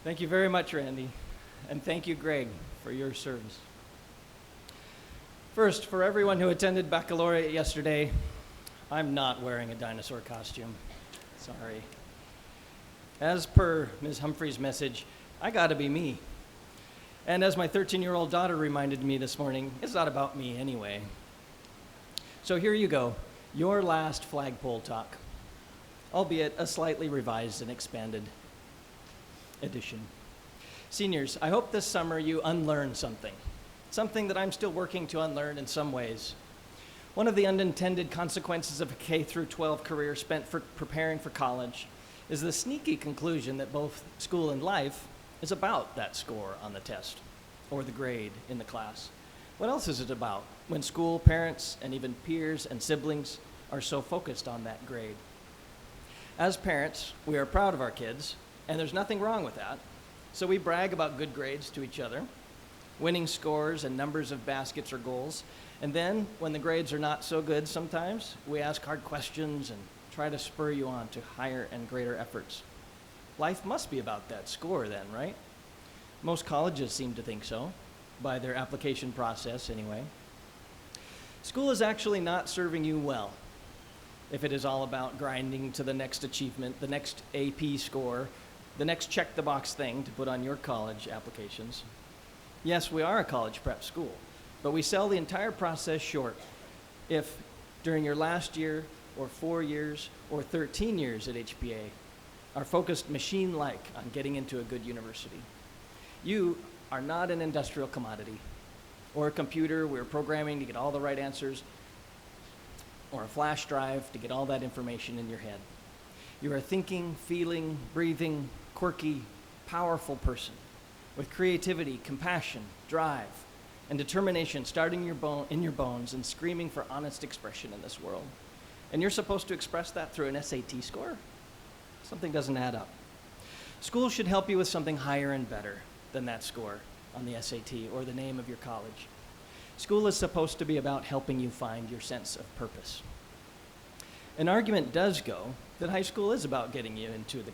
Thank you very much, Randy. And thank you, Greg, for your service. First, for everyone who attended baccalaureate yesterday, I'm not wearing a dinosaur costume. Sorry. As per Ms. Humphrey's message, I gotta be me. And as my 13-year-old daughter reminded me this morning, it's not about me anyway. So here you go, your last flagpole talk, albeit a slightly revised and expanded edition. Seniors, I hope this summer you unlearn something that I'm still working to unlearn in some ways. One of the unintended consequences of a K-12 career spent for preparing for college is the sneaky conclusion that both school and life is about that score on the test or the grade in the class. What else is it about when school, parents, and even peers and siblings are so focused on that grade? As parents, we are proud of our kids, and there's nothing wrong with that. So we brag about good grades to each other, winning scores and numbers of baskets or goals. And then, when the grades are not so good sometimes, we ask hard questions and try to spur you on to higher and greater efforts. Life must be about that score then, right? Most colleges seem to think so, by their application process anyway. School is actually not serving you well if it is all about grinding to the next achievement, the next AP score, the next check-the-box thing to put on your college applications. Yes, we are a college prep school, but we sell the entire process short if during your last year or 4 years or 13 years at HPA are focused machine-like on getting into a good university. You are not an industrial commodity or a computer we're programming to get all the right answers or a flash drive to get all that information in your head. You are a thinking, feeling, breathing, quirky, powerful person with creativity, compassion, drive, and determination starting in your bones and screaming for honest expression in this world. And you're supposed to express that through an SAT score? Something doesn't add up. School should help you with something higher and better than that score on the SAT or the name of your college. School is supposed to be about helping you find your sense of purpose. An argument does go that high school is about getting you into the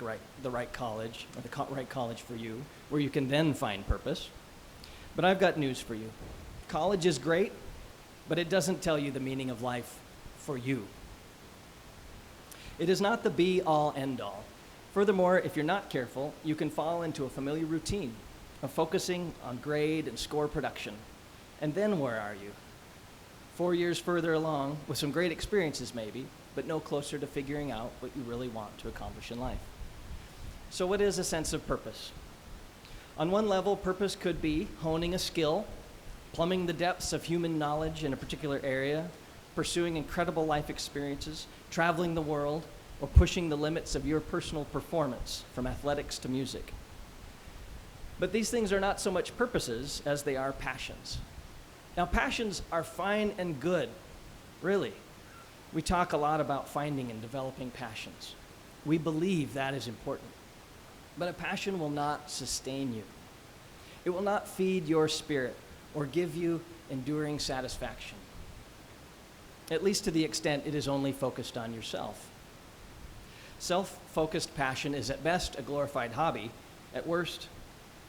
right college, or the right college for you, where you can then find purpose. But I've got news for you. College is great, but it doesn't tell you the meaning of life for you. It is not the be-all, end-all. Furthermore, if you're not careful, you can fall into a familiar routine of focusing on grade and score production. And then where are you? 4 years further along, with some great experiences maybe, but no closer to figuring out what you really want to accomplish in life. So what is a sense of purpose? On one level, purpose could be honing a skill, plumbing the depths of human knowledge in a particular area, pursuing incredible life experiences, traveling the world, or pushing the limits of your personal performance from athletics to music. But these things are not so much purposes as they are passions. Now, passions are fine and good, really. We talk a lot about finding and developing passions. We believe that is important. But a passion will not sustain you. It will not feed your spirit or give you enduring satisfaction, at least to the extent it is only focused on yourself. Self-focused passion is at best a glorified hobby, at worst,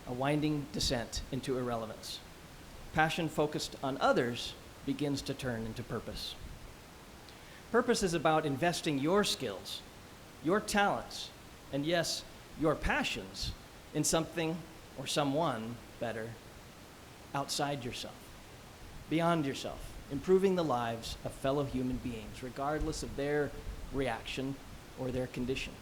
a winding descent into irrelevance. Passion focused on others begins to turn into purpose. Purpose is about investing your skills, your talents, and yes, your passions in something or someone better outside yourself, beyond yourself, improving the lives of fellow human beings, regardless of their reaction or their condition.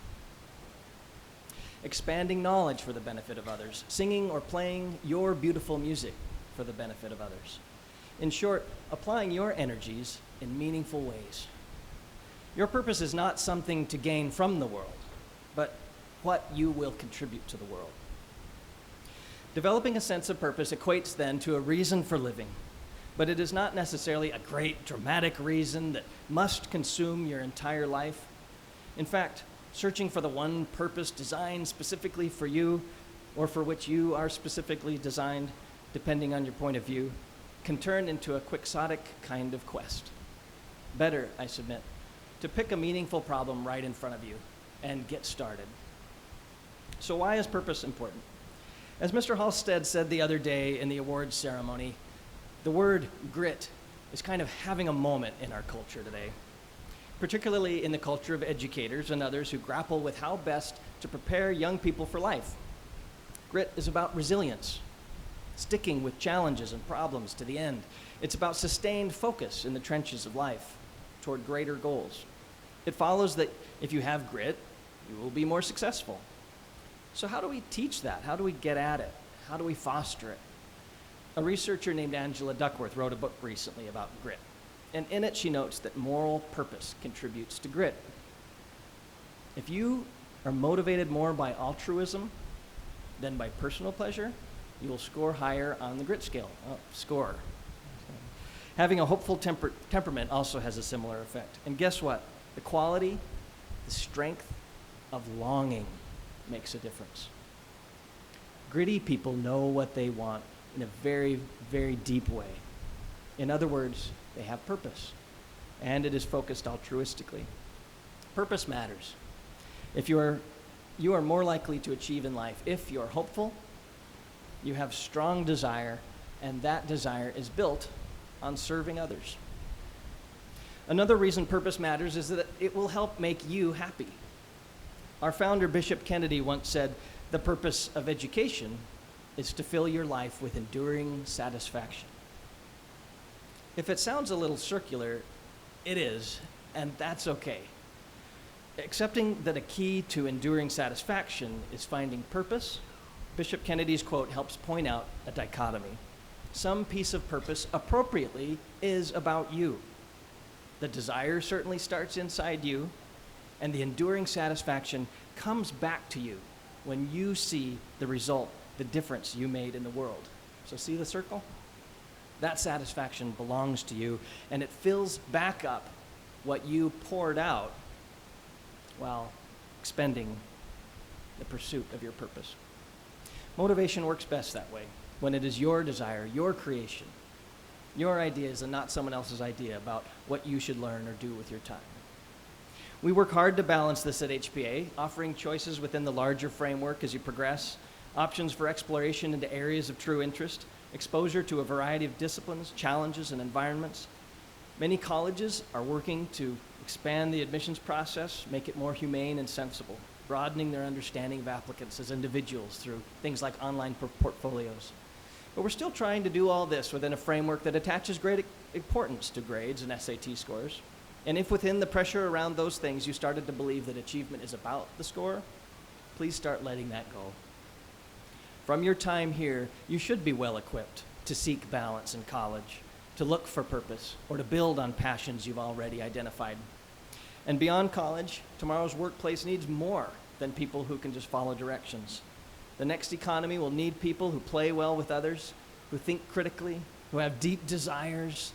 Expanding knowledge for the benefit of others, singing or playing your beautiful music for the benefit of others. In short, applying your energies in meaningful ways. Your purpose is not something to gain from the world, but what you will contribute to the world. Developing a sense of purpose equates then to a reason for living, but it is not necessarily a great dramatic reason that must consume your entire life. In fact, searching for the one purpose designed specifically for you or for which you are specifically designed, depending on your point of view, can turn into a quixotic kind of quest. Better, I submit, to pick a meaningful problem right in front of you and get started. So why is purpose important? As Mr. Halstead said the other day in the awards ceremony, the word grit is kind of having a moment in our culture today, particularly in the culture of educators and others who grapple with how best to prepare young people for life. Grit is about resilience, sticking with challenges and problems to the end. It's about sustained focus in the trenches of life toward greater goals. It follows that if you have grit, you will be more successful. So how do we teach that? How do we get at it? How do we foster it? A researcher named Angela Duckworth wrote a book recently about grit. And in it, she notes that moral purpose contributes to grit. If you are motivated more by altruism than by personal pleasure, you will score higher on the grit scale. Score. Having a hopeful temperament also has a similar effect. And guess what? The quality, the strength of longing makes a difference. Gritty people know what they want in a very, very deep way. In other words, they have purpose, and it is focused altruistically. Purpose matters. You are more likely to achieve in life if you're hopeful, you have strong desire, and that desire is built on serving others. Another reason purpose matters is that it will help make you happy. Our founder, Bishop Kennedy, once said, "The purpose of education is to fill your life with enduring satisfaction." If it sounds a little circular, it is, and that's okay. Accepting that a key to enduring satisfaction is finding purpose, Bishop Kennedy's quote helps point out a dichotomy. Some piece of purpose appropriately is about you. The desire certainly starts inside you, and the enduring satisfaction comes back to you when you see the result, the difference you made in the world. So see the circle? That satisfaction belongs to you, and it fills back up what you poured out while expending the pursuit of your purpose. Motivation works best that way, when it is your desire, your creation, your ideas, and not someone else's idea about what you should learn or do with your time. We work hard to balance this at HPA, offering choices within the larger framework as you progress, options for exploration into areas of true interest, exposure to a variety of disciplines, challenges, and environments. Many colleges are working to expand the admissions process, make it more humane and sensible, broadening their understanding of applicants as individuals through things like online portfolios. But we're still trying to do all this within a framework that attaches great importance to grades and SAT scores. And if within the pressure around those things you started to believe that achievement is about the score, please start letting that go. From your time here, you should be well equipped to seek balance in college, to look for purpose, or to build on passions you've already identified. And beyond college, tomorrow's workplace needs more than people who can just follow directions. The next economy will need people who play well with others, who think critically, who have deep desires,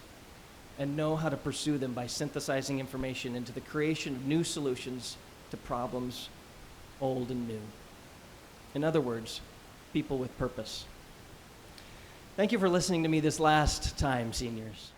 and know how to pursue them by synthesizing information into the creation of new solutions to problems old and new. In other words, people with purpose. Thank you for listening to me this last time, seniors.